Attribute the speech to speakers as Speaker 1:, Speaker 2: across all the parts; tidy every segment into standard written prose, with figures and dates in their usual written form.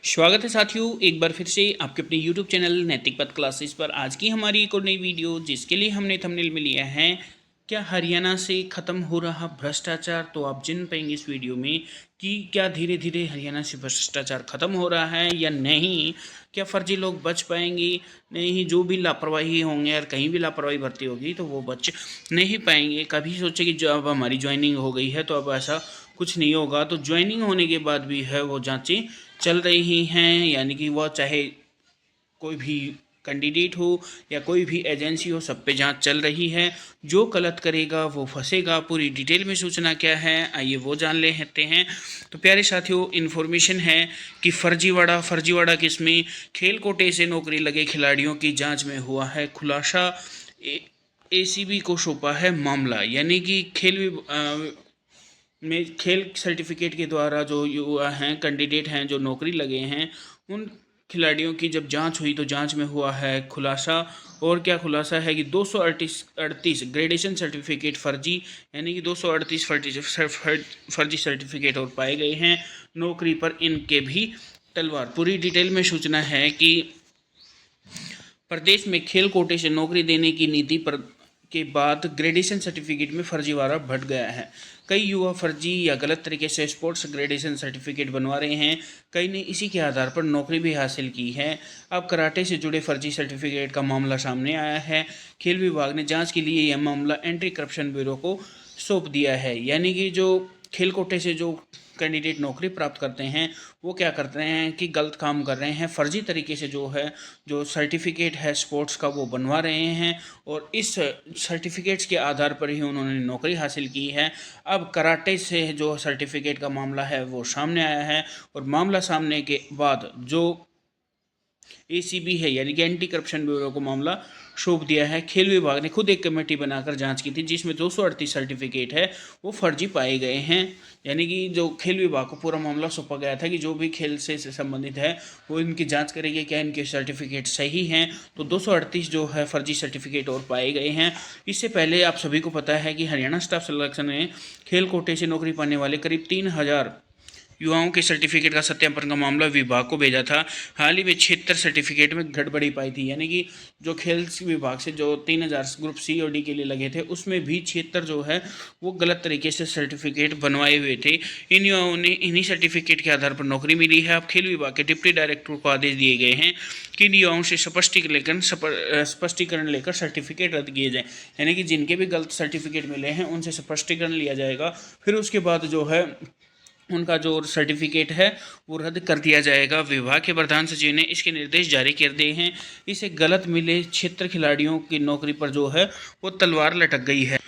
Speaker 1: स्वागत है साथियों, एक बार फिर से आपके अपने YouTube चैनल नैतिक पथ क्लासेस पर। आज की हमारी एक और नई वीडियो जिसके लिए हमने थंबनेल में लिया है, क्या हरियाणा से ख़त्म हो रहा भ्रष्टाचार। तो आप जान पाएंगे इस वीडियो में कि क्या धीरे धीरे हरियाणा से भ्रष्टाचार ख़त्म हो रहा है या नहीं, क्या फर्जी लोग बच पाएंगे नहीं, जो भी लापरवाही होंगे और कहीं भी लापरवाही भर्ती होगी तो वो बच नहीं पाएंगे। कभी सोचे कि जो अब हमारी ज्वाइनिंग हो गई है तो अब ऐसा कुछ नहीं होगा, तो ज्वाइनिंग होने के बाद भी है वो जांचें चल रही हैं। यानी कि वह चाहे कोई भी कैंडिडेट हो या कोई भी एजेंसी हो, सब पे जांच चल रही है। जो गलत करेगा वो फंसेगा। पूरी डिटेल में सूचना क्या है आइए वो जान लेते हैं। तो प्यारे साथियों, इन्फॉर्मेशन है कि फर्जीवाड़ा किसमें, खेल कोटे से नौकरी लगे खिलाड़ियों की जांच में हुआ है खुलासा। एसीबी को सौंपा है मामला। यानी कि में खेल सर्टिफिकेट के द्वारा जो युवा हैं, कैंडिडेट हैं, जो नौकरी लगे हैं, उन खिलाड़ियों की जब जांच हुई तो जांच में हुआ है खुलासा। और क्या खुलासा है कि 238 ग्रेडेशन सर्टिफिकेट फर्जी, यानी कि 238 फर्जी सर्टिफिकेट और पाए गए हैं। नौकरी पर इनके भी तलवार। पूरी डिटेल में सूचना है कि प्रदेश में खेल कोटे से नौकरी देने की नीति पर के बाद ग्रेडेशन सर्टिफिकेट में फर्जीवाड़ा बढ़ गया है। कई युवा फर्जी या गलत तरीके से स्पोर्ट्स ग्रेडेशन सर्टिफिकेट बनवा रहे हैं। कई ने इसी के आधार पर नौकरी भी हासिल की है। अब कराटे से जुड़े फर्जी सर्टिफिकेट का मामला सामने आया है। खेल विभाग ने जांच के लिए यह मामला एंटी करप्शन ब्यूरो को सौंप दिया है। यानी कि जो खेल कोटे से जो कैंडिडेट नौकरी प्राप्त करते हैं वो क्या करते हैं कि गलत काम कर रहे हैं, फर्जी तरीके से जो है जो सर्टिफिकेट है स्पोर्ट्स का वो बनवा रहे हैं और इस सर्टिफिकेट्स के आधार पर ही उन्होंने नौकरी हासिल की है। अब कराटे से जो सर्टिफिकेट का मामला है वो सामने आया है और मामला सामने के बाद जो एसीबी है यानी कि एंटी करप्शन ब्यूरो को मामला सौंप दिया है। खेल विभाग ने खुद एक कमेटी बनाकर जांच की थी जिसमें 238 सर्टिफिकेट है वो फर्जी पाए गए हैं। यानी कि जो खेल विभाग को पूरा मामला सौंपा गया था कि जो भी खेल से संबंधित है वो इनकी जांच करेगी, क्या इनके सर्टिफिकेट सही हैं। तो 238 जो है फर्जी सर्टिफिकेट और पाए गए हैं। इससे पहले आप सभी को पता है कि हरियाणा स्टाफ सिलेक्शन ने खेल कोटे से नौकरी पाने वाले करीब 3000 युवाओं के सर्टिफिकेट का सत्यापन का मामला विभाग को भेजा था। हाल ही में 76 सर्टिफिकेट में गड़बड़ी पाई थी। यानी कि जो खेल विभाग से जो 3000 ग्रुप सी और डी के लिए लगे थे उसमें भी 76 जो है वो गलत तरीके से सर्टिफिकेट बनवाए हुए थे। इन युवाओं ने इन्हीं सर्टिफिकेट के आधार पर नौकरी मिली है। अब खेल विभाग के डिप्टी डायरेक्टर को आदेश दिए गए हैं कि इन युवाओं से स्पष्टीकरण लेकर सर्टिफिकेट रद्द किए जाए। यानी कि जिनके भी गलत सर्टिफिकेट मिले हैं उनसे स्पष्टीकरण लिया जाएगा, फिर उसके बाद जो है उनका जो सर्टिफिकेट है वो रद्द कर दिया जाएगा। विभाग के प्रधान सचिव ने इसके निर्देश जारी कर दिए हैं। इसे गलत मिले 76 खिलाड़ियों की नौकरी पर जो है वो तलवार लटक गई है।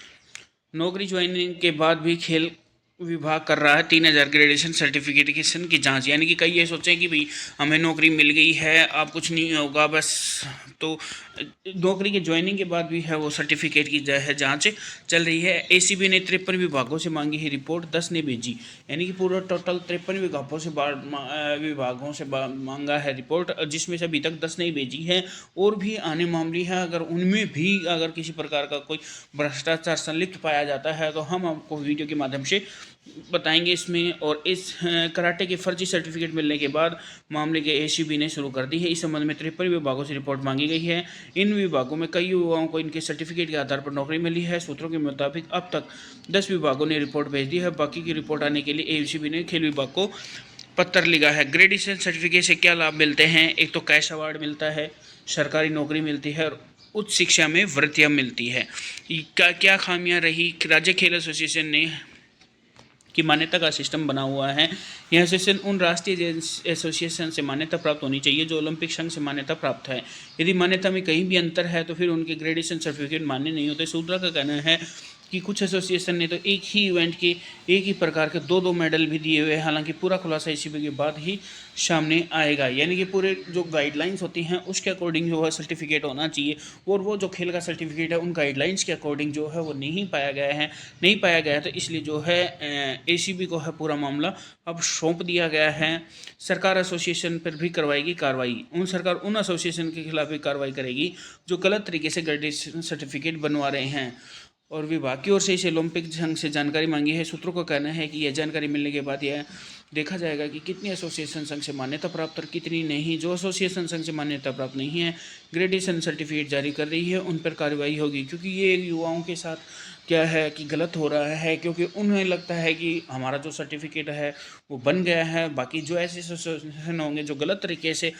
Speaker 1: नौकरी ज्वाइनिंग के बाद भी खेल विभाग कर रहा है 3000 ग्रेडेशन सर्टिफिकेशन की जांच। यानी कि कई ये सोचें कि भाई हमें नौकरी मिल गई है अब कुछ नहीं होगा बस, तो नौकरी के ज्वाइनिंग के बाद भी है वो सर्टिफिकेट की जांच चल रही है। एसीबी ने 53 विभागों से मांगी है रिपोर्ट, 10 ने भेजी। यानी कि पूरा टोटल 53 विभागों से मांगा है रिपोर्ट, जिसमें से अभी तक 10 ने भेजी है और भी आने मामली है। अगर उनमें भी अगर किसी प्रकार का कोई भ्रष्टाचार संलिप्त पाया जाता है तो हम आपको वीडियो के माध्यम से बताएंगे इसमें। और इस कराटे के फर्जी सर्टिफिकेट मिलने के बाद मामले के एसीबी ने शुरू कर दी है। इस संबंध में 53 विभागों से रिपोर्ट मांगी गई है। इन विभागों में कई युवाओं को इनके सर्टिफिकेट के आधार पर नौकरी मिली है। सूत्रों के मुताबिक अब तक 10 विभागों ने रिपोर्ट भेज दी है। बाकी की रिपोर्ट आने के लिए एसीबी ने खेल विभाग को पत्र लिखा है। ग्रेडेशन सर्टिफिकेट से क्या लाभ मिलते हैं? एक तो कैश अवार्ड मिलता है, सरकारी नौकरी मिलती है और उच्च शिक्षा में वृत्तियाँ मिलती है। क्या खामियां रही? राज्य खेल एसोसिएशन ने की मान्यता का सिस्टम बना हुआ है। यह एसोसिएशन उन राष्ट्रीय एसोसिएशन से मान्यता प्राप्त होनी चाहिए जो ओलंपिक संघ से मान्यता प्राप्त है। यदि मान्यता में कहीं भी अंतर है तो फिर उनके ग्रेडेशन सर्टिफिकेट मान्य नहीं होते। सूत्रों का कहना है कि कुछ एसोसिएशन ने तो एक ही इवेंट के एक ही प्रकार के दो मेडल भी दिए हुए हैं। हालांकि पूरा खुलासा एसीबी के बाद ही सामने आएगा। यानी कि पूरे जो गाइडलाइंस होती हैं उसके अकॉर्डिंग जो है सर्टिफिकेट होना चाहिए और वो जो खेल का सर्टिफिकेट है उन गाइडलाइंस के अकॉर्डिंग जो है वो नहीं पाया गया है। तो इसलिए जो है एसीबी को है पूरा मामला अब सौंप दिया गया है। सरकार एसोसिएशन पर भी करवाएगी कार्रवाई। सरकार उन एसोसिएशन के खिलाफ भी कार्रवाई करेगी जो गलत तरीके से ग्रेडेशन सर्टिफिकेट बनवा रहे हैं। और विभाग की ओर से इसे ओलंपिक संघ से जानकारी मांगी है। सूत्रों का कहना है कि यह जानकारी मिलने के बाद यह देखा जाएगा कि कितनी एसोसिएशन संघ से मान्यता प्राप्त और कितनी नहीं। जो एसोसिएशन संघ से मान्यता प्राप्त नहीं है, ग्रेडेशन सर्टिफिकेट जारी कर रही है, उन पर कार्रवाई होगी, क्योंकि ये युवाओं के साथ क्या है कि गलत हो रहा है, क्योंकि उन्हें लगता है कि हमारा जो सर्टिफिकेट है वो बन गया है। बाकी जो ऐसे एसोसिएशन होंगे जो गलत तरीके से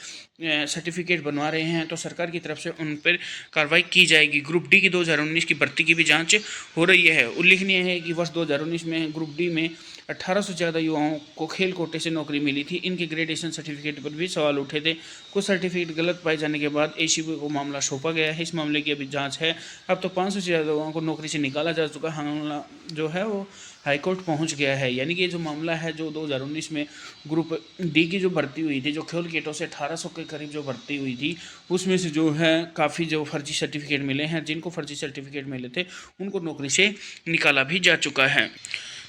Speaker 1: सर्टिफिकेट बनवा रहे हैं, तो सरकार की तरफ से उन पर कार्रवाई की जाएगी। ग्रुप डी की 2019 की भर्ती की भी जांच हो रही है। उल्लेखनीय है कि वर्ष 2019 में ग्रुप डी में 1800 से ज़्यादा युवाओं को खेल कोटे से नौकरी मिली थी। इनके ग्रेडेशन सर्टिफिकेट पर भी सवाल उठे थे। कुछ सर्टिफिकेट गलत पाए जाने के बाद एसीबी को मामला सौंपा गया है। इस मामले की अभी जांच है। अब तो 500 से ज़्यादा युवाओं को नौकरी से निकाला जा चुका है। मामला जो है वो हाईकोर्ट पहुंच गया है। यानी कि ये जो मामला है, जो 2019 में ग्रुप डी की जो भर्ती हुई थी, जो खेल कोटों से 1800 के करीब जो भर्ती हुई थी, उसमें से जो है काफ़ी जो फर्जी सर्टिफिकेट मिले हैं। जिनको फर्जी सर्टिफिकेट मिले थे उनको नौकरी से निकाला भी जा चुका है।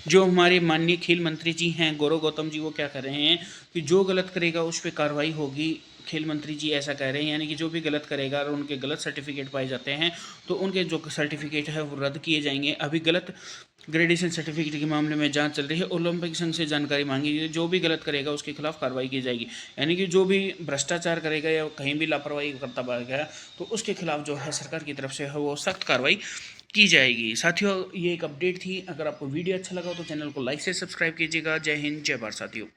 Speaker 1: जो हमारे माननीय खेल मंत्री जी हैं गौरव गौतम जी, वो क्या कर रहे हैं कि जो गलत करेगा उस पर कार्रवाई होगी। खेल मंत्री जी ऐसा कह रहे हैं, यानी कि जो भी गलत करेगा और उनके गलत सर्टिफिकेट पाए जाते हैं तो उनके जो सर्टिफिकेट है वो रद्द किए जाएंगे। अभी गलत ग्रेडेशन सर्टिफिकेट के मामले में जांच चल रही है। ओलंपिक संघ से जानकारी मांगी गई, जो भी गलत करेगा उसके खिलाफ कार्रवाई की जाएगी। यानी कि जो भी भ्रष्टाचार करेगा या कहीं भी लापरवाही करता पाएगा तो उसके खिलाफ जो है सरकार की तरफ से है वो सख्त कार्रवाई की जाएगी। साथियों, ये एक अपडेट थी। अगर आपको वीडियो अच्छा लगा तो चैनल को लाइक से सब्सक्राइब कीजिएगा। जय हिंद, जय भारत साथियों।